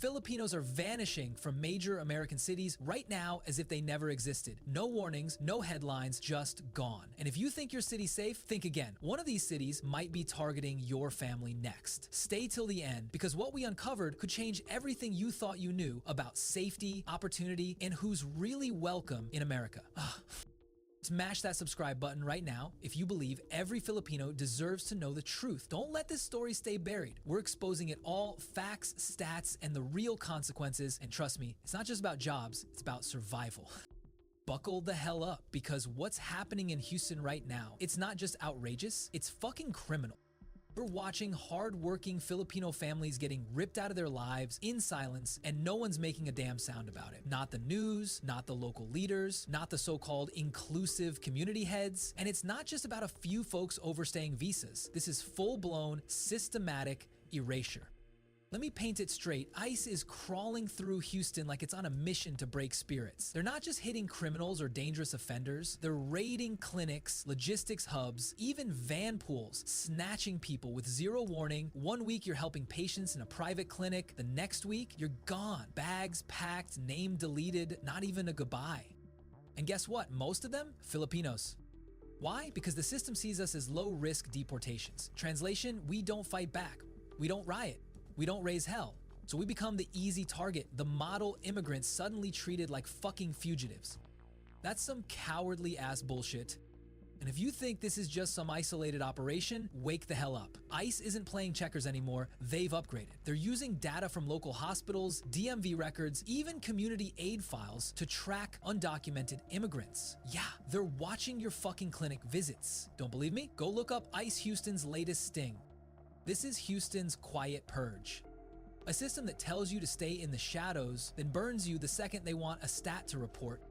Filipinos are vanishing from major American cities right now as if they never existed. No warnings, no headlines, just gone. And if you think your city's safe, think again. One of these cities might be targeting your family next. Stay till the end, because what we uncovered could change everything you thought you knew about safety, opportunity, and who's really welcome in America. Smash that subscribe button right now if you believe every Filipino deserves to know the truth. Don't let this story stay buried. We're exposing it all, facts, stats, and the real consequences. And trust me, it's not just about jobs, it's about survival. Buckle the hell up, because what's happening in Houston right now, it's not just outrageous, it's fucking criminal. We're watching hard-working Filipino families getting ripped out of their lives in silence, and no one's making a damn sound about it. Not the news, not the local leaders, not the so-called inclusive community heads. And it's not just about a few folks overstaying visas. This is full-blown, systematic erasure. Let me paint it straight. ICE is crawling through Houston like it's on a mission to break spirits. They're not just hitting criminals or dangerous offenders. They're raiding clinics, logistics hubs, even van pools, snatching people with zero warning. One week you're helping patients in a private clinic. The next week you're gone. Bags packed, name deleted, not even a goodbye. And guess what? Most of them, Filipinos. Why? Because the system sees us as low-risk deportations. Translation, we don't fight back. We don't riot. We don't raise hell. So we become the easy target, the model immigrants suddenly treated like fucking fugitives. That's some cowardly ass bullshit. And if you think this is just some isolated operation, wake the hell up. ICE isn't playing checkers anymore, they've upgraded. They're using data from local hospitals, DMV records, even community aid files to track undocumented immigrants. Yeah, they're watching your fucking clinic visits. Don't believe me? Go look up ICE Houston's latest sting. This is Houston's quiet purge. A system that tells you to stay in the shadows, then burns you the second they want a stat to report.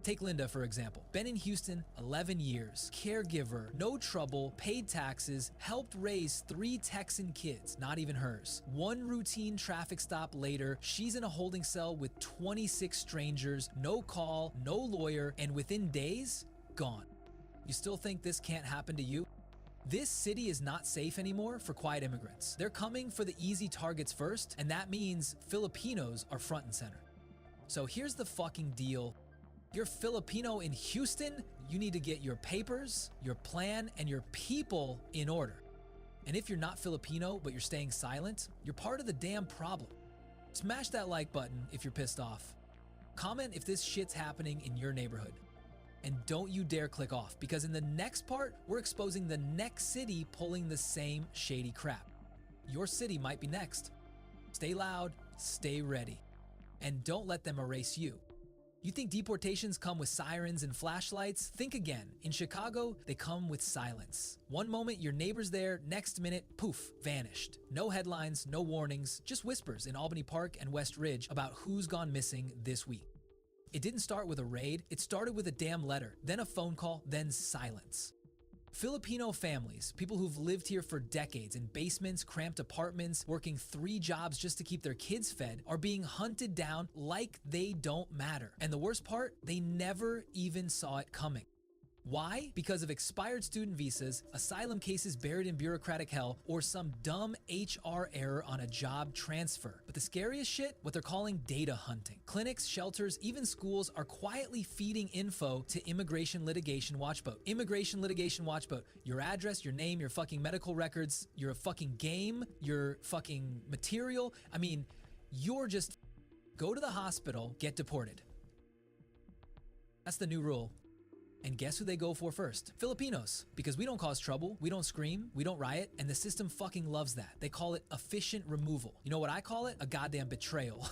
Take Linda, for example. Been in Houston 11 years, caregiver, no trouble, paid taxes, helped raise 3 Texan kids, not even hers. One routine traffic stop later, she's in a holding cell with 26 strangers, no call, no lawyer, and within days, gone. You still think this can't happen to you? This city is not safe anymore for quiet immigrants. They're coming for the easy targets first, and that means Filipinos are front and center. So here's the fucking deal. You're Filipino in Houston, you need to get your papers, your plan, and your people in order. And if you're not Filipino, but you're staying silent, you're part of the damn problem. Smash that like button if you're pissed off. Comment if this shit's happening in your neighborhood. And don't you dare click off, because in the next part, we're exposing the next city pulling the same shady crap. Your city might be next. Stay loud, stay ready, and don't let them erase you. You think deportations come with sirens and flashlights? Think again. In Chicago, they come with silence. One moment, your neighbor's there, next minute, poof, vanished. No headlines, no warnings, just whispers in Albany Park and West Ridge about who's gone missing this week. It didn't start with a raid, it started with a damn letter, then a phone call, then silence. Filipino families, people who've lived here for decades in basements, cramped apartments, working 3 jobs just to keep their kids fed, are being hunted down like they don't matter. And the worst part, they never even saw it coming. Why? Because of expired student visas, asylum cases buried in bureaucratic hell, or some dumb HR error on a job transfer. But the scariest shit? What they're calling data hunting. Clinics, shelters, even schools are quietly feeding info to Immigration Litigation Watchboat. Immigration Litigation Watchboat. Your address, your name, your fucking medical records, your fucking game, your fucking material. I mean, you're just... Go to the hospital, get deported. That's the new rule. And guess who they go for first? Filipinos. Because we don't cause trouble, we don't scream, we don't riot, and the system fucking loves that. They call it efficient removal. You know what I call it? A goddamn betrayal.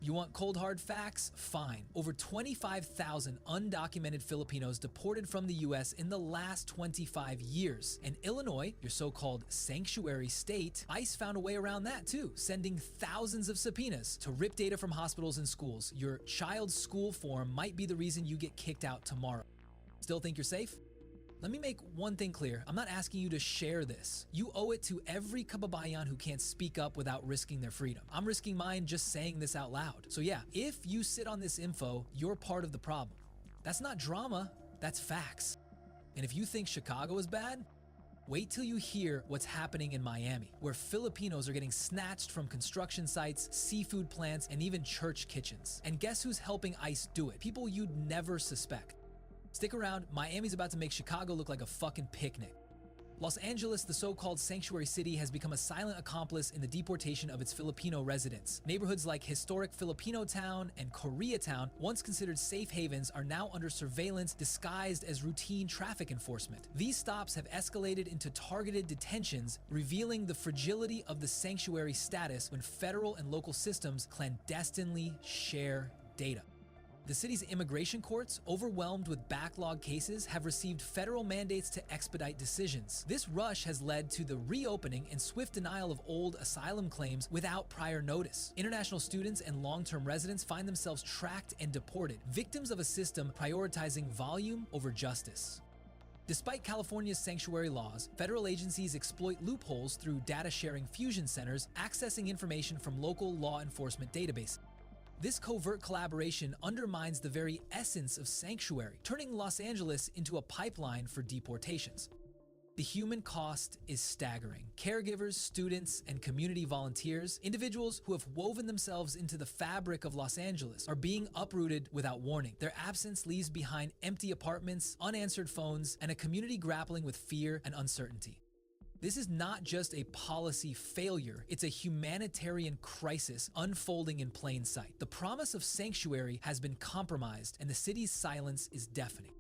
You want cold hard facts? Fine. Over 25,000 undocumented Filipinos deported from the US in the last 25 years. And Illinois, your so-called sanctuary state, ICE found a way around that too, sending thousands of subpoenas to rip data from hospitals and schools. Your child's school form might be the reason you get kicked out tomorrow. Still think you're safe? Let me make one thing clear. I'm not asking you to share this. You owe it to every kababayan who can't speak up without risking their freedom. I'm risking mine just saying this out loud. So yeah, if you sit on this info, you're part of the problem. That's not drama, that's facts. And if you think Chicago is bad, Wait till you hear what's happening in Miami, where Filipinos are getting snatched from construction sites, seafood plants, and even church kitchens. And guess who's helping ICE do it? People you'd never suspect. Stick around, Miami's about to make Chicago look like a fucking picnic. Los Angeles, the so-called sanctuary city, has become a silent accomplice in the deportation of its Filipino residents. Neighborhoods like historic Filipino Town and Koreatown, once considered safe havens, are now under surveillance disguised as routine traffic enforcement. These stops have escalated into targeted detentions, revealing the fragility of the sanctuary status when federal and local systems clandestinely share data. The city's immigration courts, overwhelmed with backlog cases, have received federal mandates to expedite decisions. This rush has led to the reopening and swift denial of old asylum claims without prior notice. International students and long-term residents find themselves tracked and deported, victims of a system prioritizing volume over justice. Despite California's sanctuary laws, federal agencies exploit loopholes through data-sharing fusion centers, accessing information from local law enforcement databases. This covert collaboration undermines the very essence of sanctuary, turning Los Angeles into a pipeline for deportations. The human cost is staggering. Caregivers, students, and community volunteers, individuals who have woven themselves into the fabric of Los Angeles, are being uprooted without warning. Their absence leaves behind empty apartments, unanswered phones, and a community grappling with fear and uncertainty. This is not just a policy failure, it's a humanitarian crisis unfolding in plain sight. The promise of sanctuary has been compromised, and the city's silence is deafening.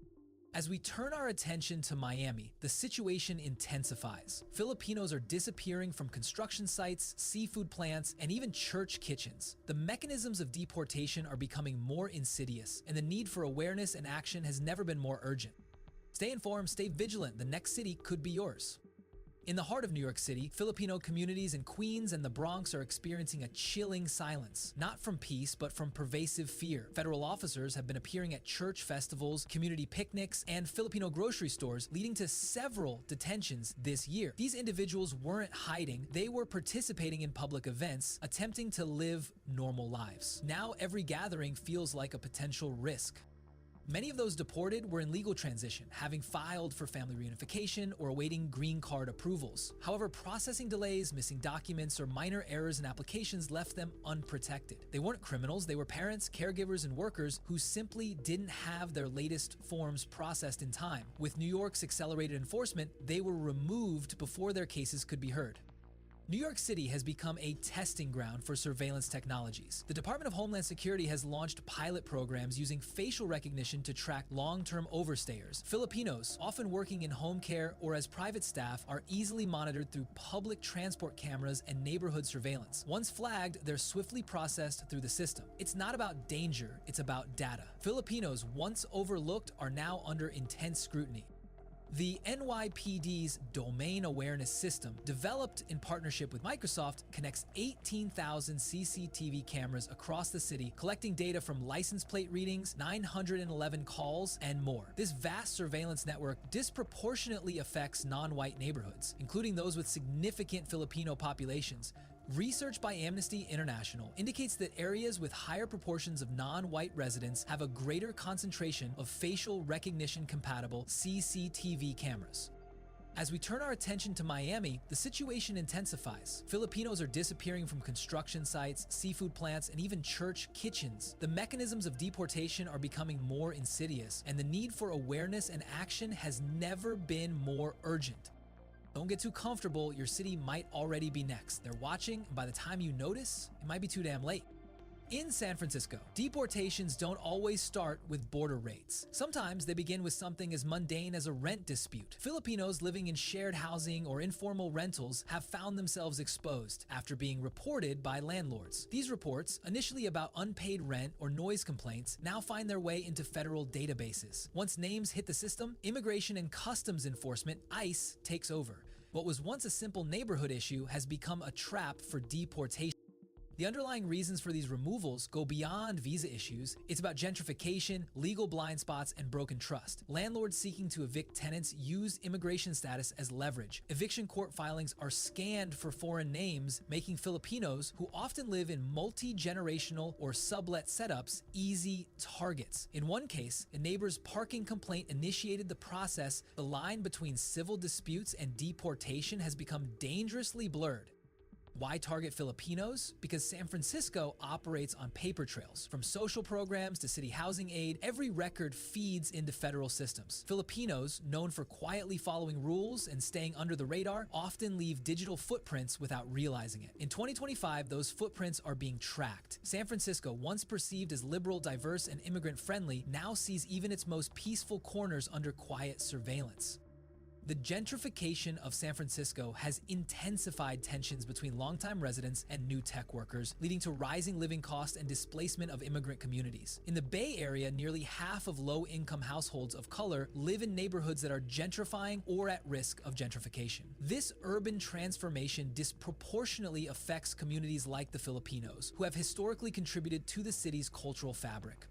As we turn our attention to Miami, the situation intensifies. Filipinos are disappearing from construction sites, seafood plants, and even church kitchens. The mechanisms of deportation are becoming more insidious, and the need for awareness and action has never been more urgent. Stay informed, stay vigilant, the next city could be yours. In the heart of New York City, Filipino communities in Queens and the Bronx are experiencing a chilling silence, not from peace, but from pervasive fear. Federal officers have been appearing at church festivals, community picnics, and Filipino grocery stores, leading to several detentions this year. These individuals weren't hiding, they were participating in public events, attempting to live normal lives. Now every gathering feels like a potential risk. Many of those deported were in legal transition, having filed for family reunification or awaiting green card approvals. However, processing delays, missing documents, or minor errors in applications left them unprotected. They weren't criminals, they were parents, caregivers, and workers who simply didn't have their latest forms processed in time. With New York's accelerated enforcement, they were removed before their cases could be heard. New York City has become a testing ground for surveillance technologies. The Department of Homeland Security has launched pilot programs using facial recognition to track long-term overstayers. Filipinos, often working in home care or as private staff, are easily monitored through public transport cameras and neighborhood surveillance. Once flagged, they're swiftly processed through the system. It's not about danger, it's about data. Filipinos, once overlooked, are now under intense scrutiny. The NYPD's Domain Awareness System, developed in partnership with Microsoft, connects 18,000 CCTV cameras across the city, collecting data from license plate readings, 911 calls, and more. This vast surveillance network disproportionately affects non-white neighborhoods, including those with significant Filipino populations. Research by Amnesty International indicates that areas with higher proportions of non-white residents have a greater concentration of facial recognition-compatible CCTV cameras. As we turn our attention to Miami, the situation intensifies. Filipinos are disappearing from construction sites, seafood plants, and even church kitchens. The mechanisms of deportation are becoming more insidious, and the need for awareness and action has never been more urgent. Don't get too comfortable, your city might already be next. They're watching, and by the time you notice, it might be too damn late. In San Francisco, deportations don't always start with border raids. Sometimes they begin with something as mundane as a rent dispute. Filipinos living in shared housing or informal rentals have found themselves exposed after being reported by landlords. These reports, initially about unpaid rent or noise complaints, now find their way into federal databases. Once names hit the system, Immigration and Customs Enforcement, ICE, takes over. What was once a simple neighborhood issue has become a trap for deportation. The underlying reasons for these removals go beyond visa issues. It's about gentrification, legal blind spots, and broken trust. Landlords seeking to evict tenants use immigration status as leverage. Eviction court filings are scanned for foreign names, making Filipinos, who often live in multi-generational or sublet setups, easy targets. In one case, a neighbor's parking complaint initiated the process. The line between civil disputes and deportation has become dangerously blurred. Why target Filipinos? Because San Francisco operates on paper trails. From social programs to city housing aid, every record feeds into federal systems. Filipinos, known for quietly following rules and staying under the radar, often leave digital footprints without realizing it. In 2025, those footprints are being tracked. San Francisco, once perceived as liberal, diverse, and immigrant-friendly, now sees even its most peaceful corners under quiet surveillance. The gentrification of San Francisco has intensified tensions between longtime residents and new tech workers, leading to rising living costs and displacement of immigrant communities. In the Bay Area, nearly half of low-income households of color live in neighborhoods that are gentrifying or at risk of gentrification. This urban transformation disproportionately affects communities like the Filipinos, who have historically contributed to the city's cultural fabric.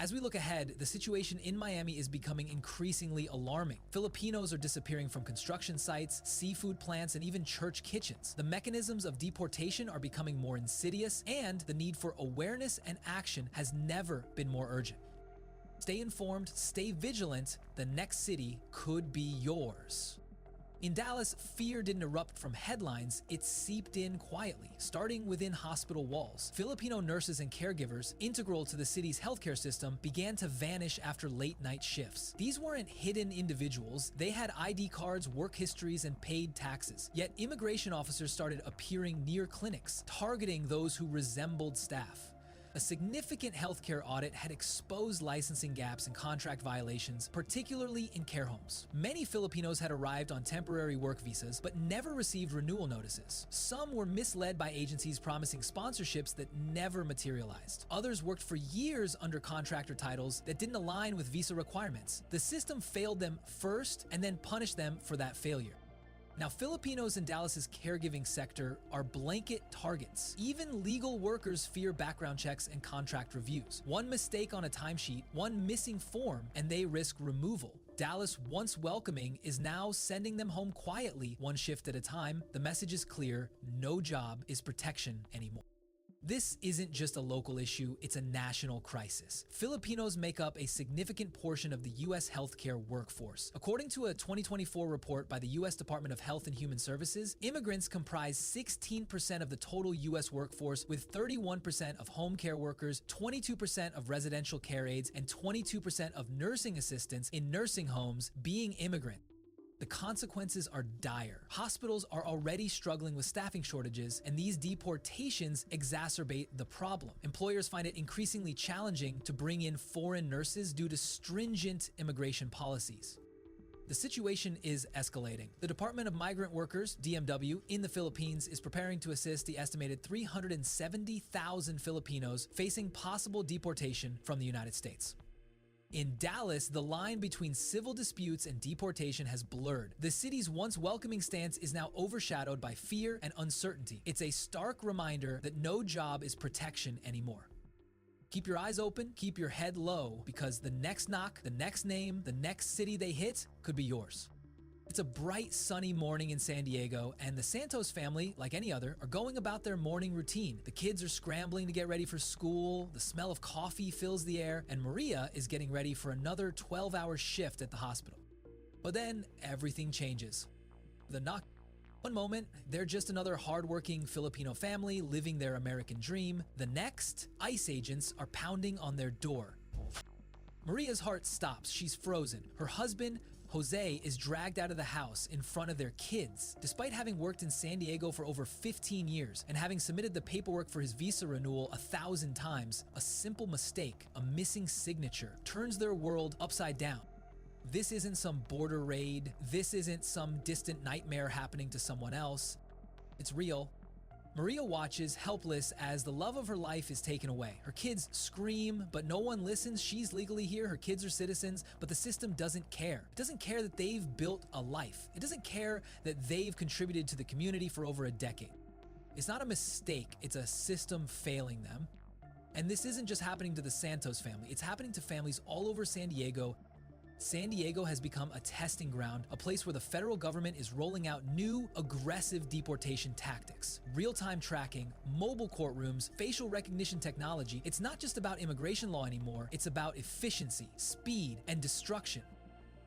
As we look ahead, the situation in Miami is becoming increasingly alarming. Filipinos are disappearing from construction sites, seafood plants, and even church kitchens. The mechanisms of deportation are becoming more insidious, and the need for awareness and action has never been more urgent. Stay informed, stay vigilant. The next city could be yours. In Dallas, fear didn't erupt from headlines, it seeped in quietly, starting within hospital walls. Filipino nurses and caregivers, integral to the city's healthcare system, began to vanish after late-night shifts. These weren't hidden individuals, they had ID cards, work histories, and paid taxes. Yet immigration officers started appearing near clinics, targeting those who resembled staff. A significant healthcare audit had exposed licensing gaps and contract violations, particularly in care homes. Many Filipinos had arrived on temporary work visas, but never received renewal notices. Some were misled by agencies promising sponsorships that never materialized. Others worked for years under contractor titles that didn't align with visa requirements. The system failed them first and then punished them for that failure. Now, Filipinos in Dallas's caregiving sector are blanket targets. Even legal workers fear background checks and contract reviews. One mistake on a timesheet, one missing form, and they risk removal. Dallas, once welcoming, is now sending them home quietly, one shift at a time. The message is clear: no job is protection anymore. This isn't just a local issue, it's a national crisis. Filipinos make up a significant portion of the U.S. healthcare workforce. According to a 2024 report by the U.S. Department of Health and Human Services, immigrants comprise 16% of the total U.S. workforce, with 31% of home care workers, 22% of residential care aides, and 22% of nursing assistants in nursing homes being immigrant. The consequences are dire. Hospitals are already struggling with staffing shortages, and these deportations exacerbate the problem. Employers find it increasingly challenging to bring in foreign nurses due to stringent immigration policies. The situation is escalating. The Department of Migrant Workers, DMW, in the Philippines is preparing to assist the estimated 370,000 Filipinos facing possible deportation from the United States. In Dallas, the line between civil disputes and deportation has blurred. The city's once welcoming stance is now overshadowed by fear and uncertainty. It's a stark reminder that no job is protection anymore. Keep your eyes open, keep your head low, because the next knock, the next name, the next city they hit could be yours. It's a bright, sunny morning in San Diego, and the Santos family, like any other, are going about their morning routine. The kids are scrambling to get ready for school, the smell of coffee fills the air, and Maria is getting ready for another 12-hour shift at the hospital. But then, everything changes. The knock. One moment, they're just another hardworking Filipino family living their American dream. The next, ICE agents are pounding on their door. Maria's heart stops. She's frozen. Her husband, Jose, is dragged out of the house in front of their kids. Despite having worked in San Diego for over 15 years and having submitted the paperwork for his visa renewal 1,000 times, a simple mistake, a missing signature, turns their world upside down. This isn't some border raid. This isn't some distant nightmare happening to someone else. It's real. Maria watches, helpless, as the love of her life is taken away. Her kids scream, but no one listens. She's legally here, her kids are citizens, but the system doesn't care. It doesn't care that they've built a life. It doesn't care that they've contributed to the community for over a decade. It's not a mistake, it's a system failing them. And this isn't just happening to the Santos family, it's happening to families all over San Diego. San Diego has become a testing ground, a place where the federal government is rolling out new, aggressive deportation tactics. Real-time tracking, mobile courtrooms, facial recognition technology. It's not just about immigration law anymore, it's about efficiency, speed, and destruction.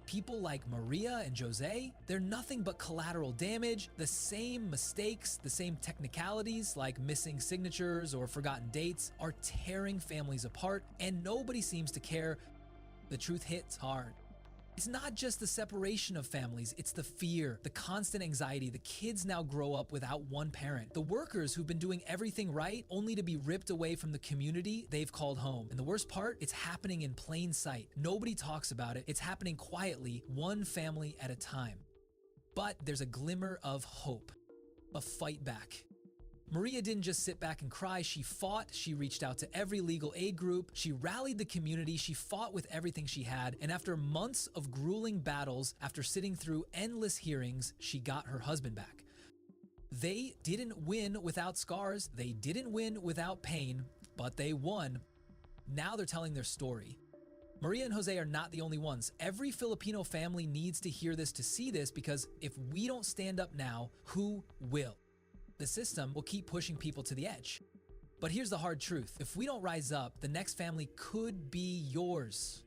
People like Maria and Jose, they're nothing but collateral damage, the same mistakes, the same technicalities like missing signatures or forgotten dates are tearing families apart, and nobody seems to care. The truth hits hard. It's not just the separation of families, it's the fear, the constant anxiety. The kids now grow up without one parent. The workers who've been doing everything right only to be ripped away from the community they've called home. And the worst part, it's happening in plain sight. Nobody talks about it. It's happening quietly, one family at a time. But there's a glimmer of hope, a fight back. Maria didn't just sit back and cry, she fought, she reached out to every legal aid group, she rallied the community, she fought with everything she had, and after months of grueling battles, after sitting through endless hearings, she got her husband back. They didn't win without scars, they didn't win without pain, but they won. Now they're telling their story. Maria and Jose are not the only ones. Every Filipino family needs to hear this to see this, because if we don't stand up now, who will? The system will keep pushing people to the edge. But here's the hard truth. If we don't rise up, the next family could be yours.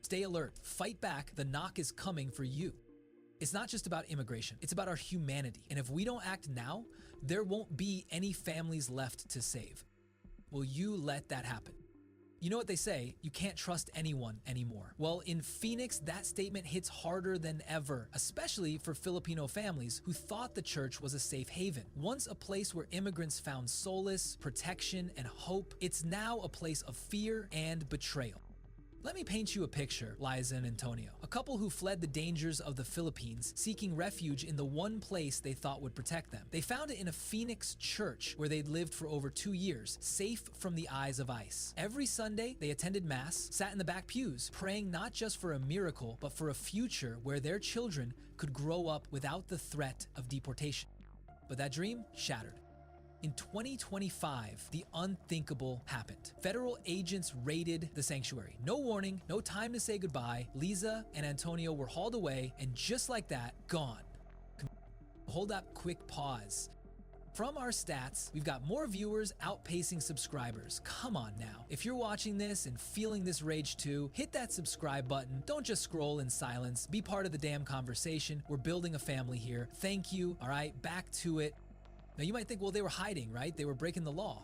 Stay alert, fight back, the knock is coming for you. It's not just about immigration, it's about our humanity. And if we don't act now, there won't be any families left to save. Will you let that happen? You know what they say, you can't trust anyone anymore. Well, in Phoenix, that statement hits harder than ever, especially for Filipino families who thought the church was a safe haven. Once a place where immigrants found solace, protection, and hope, it's now a place of fear and betrayal. Let me paint you a picture, Liza and Antonio, a couple who fled the dangers of the Philippines, seeking refuge in the one place they thought would protect them. They found it in a Phoenix church where they'd lived for over 2 years, safe from the eyes of ICE. Every Sunday, they attended Mass, sat in the back pews, praying not just for a miracle, but for a future where their children could grow up without the threat of deportation. But that dream shattered. In 2025, the unthinkable happened. Federal agents raided the sanctuary. No warning, no time to say goodbye. Liza and Antonio were hauled away, and just like that, gone. Hold up, quick pause. From our stats, we've got more viewers outpacing subscribers. Come on now. If you're watching this and feeling this rage too, hit that subscribe button. Don't just scroll in silence. Be part of the damn conversation. We're building a family here. Thank you. All right, back to it. Now you might think, well, they were hiding, right? They were breaking the law.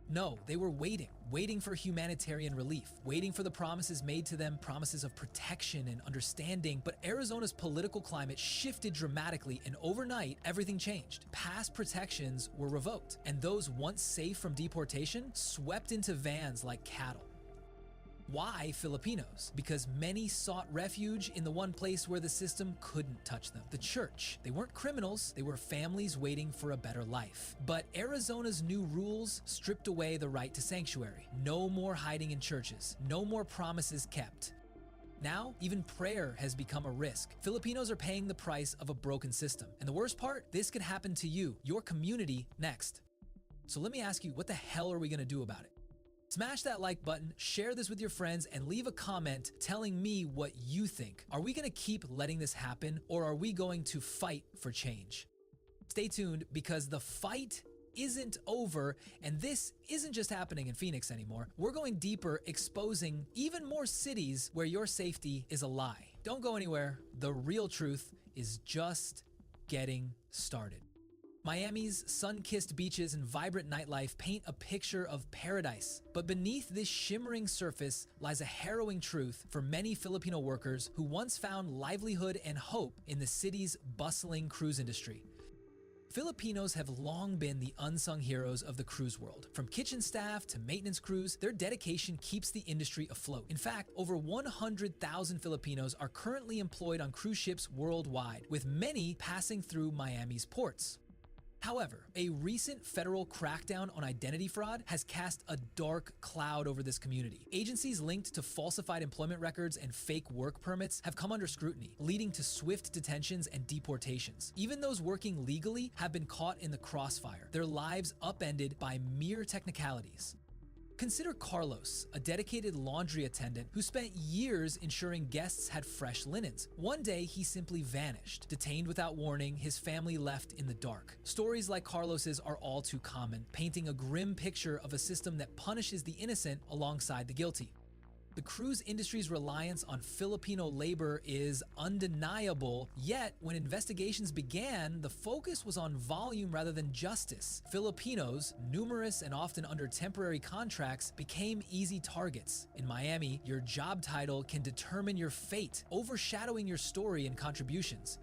No, they were waiting for humanitarian relief, waiting for the promises made to them, promises of protection and understanding. But Arizona's political climate shifted dramatically, and overnight, everything changed. Past protections were revoked, and those once safe from deportation swept into vans like cattle. Why Filipinos? Because many sought refuge in the one place where the system couldn't touch them, the church. They weren't criminals, they were families waiting for a better life. But Arizona's new rules stripped away the right to sanctuary. No more hiding in churches, no more promises kept. Now, even prayer has become a risk. Filipinos are paying the price of a broken system. And the worst part, this could happen to you, your community, next. So let me ask you, what the hell are we gonna do about it? Smash that like button, share this with your friends, and leave a comment telling me what you think. Are we gonna keep letting this happen, or are we going to fight for change? Stay tuned, because the fight isn't over, and this isn't just happening in Phoenix anymore. We're going deeper, exposing even more cities where your safety is a lie. Don't go anywhere. The real truth is just getting started. Miami's sun-kissed beaches and vibrant nightlife paint a picture of paradise. But beneath this shimmering surface lies a harrowing truth for many Filipino workers who once found livelihood and hope in the city's bustling cruise industry. Filipinos have long been the unsung heroes of the cruise world. From kitchen staff to maintenance crews, their dedication keeps the industry afloat. In fact, over 100,000 Filipinos are currently employed on cruise ships worldwide, with many passing through Miami's ports. However, a recent federal crackdown on identity fraud has cast a dark cloud over this community. Agencies linked to falsified employment records and fake work permits have come under scrutiny, leading to swift detentions and deportations. Even those working legally have been caught in the crossfire, their lives upended by mere technicalities. Consider Carlos, a dedicated laundry attendant who spent years ensuring guests had fresh linens. One day, he simply vanished. Detained without warning, his family left in the dark. Stories like Carlos's are all too common, painting a grim picture of a system that punishes the innocent alongside the guilty. The cruise industry's reliance on Filipino labor is undeniable, yet when investigations began, the focus was on volume rather than justice. Filipinos, numerous and often under temporary contracts, became easy targets. In Miami, your job title can determine your fate, overshadowing your story and contributions.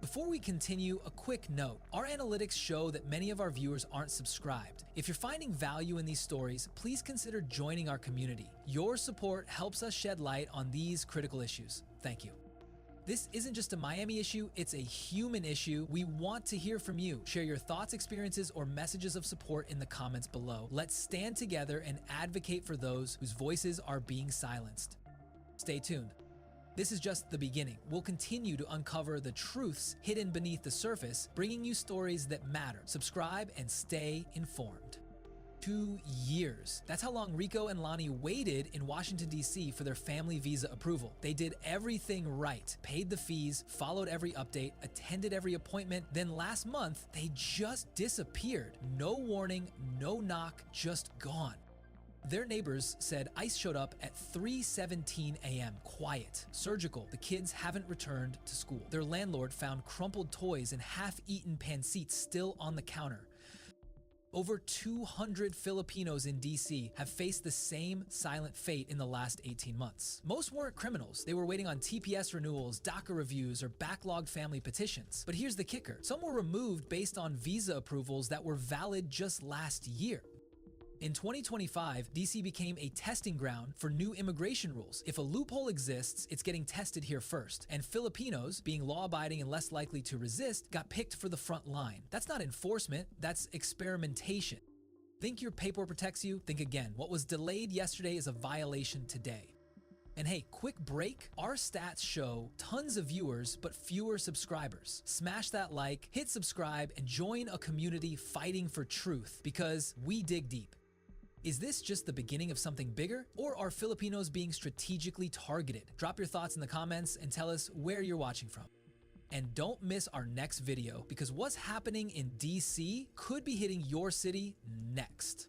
Before we continue, a quick note. Our analytics show that many of our viewers aren't subscribed. If you're finding value in these stories, please consider joining our community. Your support helps us shed light on these critical issues. Thank you. This isn't just a Miami issue, it's a human issue. We want to hear from you. Share your thoughts, experiences, or messages of support in the comments below. Let's stand together and advocate for those whose voices are being silenced. Stay tuned. This is just the beginning. We'll continue to uncover the truths hidden beneath the surface, bringing you stories that matter. Subscribe and stay informed. 2 years. That's how long Rico and Lonnie waited in Washington, D.C. for their family visa approval. They did everything right, paid the fees, followed every update, attended every appointment. Then last month, they just disappeared. No warning, no knock, just gone. Their neighbors said ICE showed up at 3:17 a.m. Quiet, surgical. The kids haven't returned to school. Their landlord found crumpled toys and half-eaten pancits still on the counter. Over 200 Filipinos in DC have faced the same silent fate in the last 18 months. Most weren't criminals. They were waiting on TPS renewals, DACA reviews, or backlogged family petitions. But here's the kicker. Some were removed based on visa approvals that were valid just last year. In 2025, DC became a testing ground for new immigration rules. If a loophole exists, it's getting tested here first. And Filipinos, being law-abiding and less likely to resist, got picked for the front line. That's not enforcement, that's experimentation. Think your paperwork protects you? Think again. What was delayed yesterday is a violation today. And hey, quick break. Our stats show tons of viewers, but fewer subscribers. Smash that like, hit subscribe, and join a community fighting for truth, because we dig deep. Is this just the beginning of something bigger, or are Filipinos being strategically targeted? Drop your thoughts in the comments and tell us where you're watching from. And don't miss our next video, because what's happening in DC could be hitting your city next.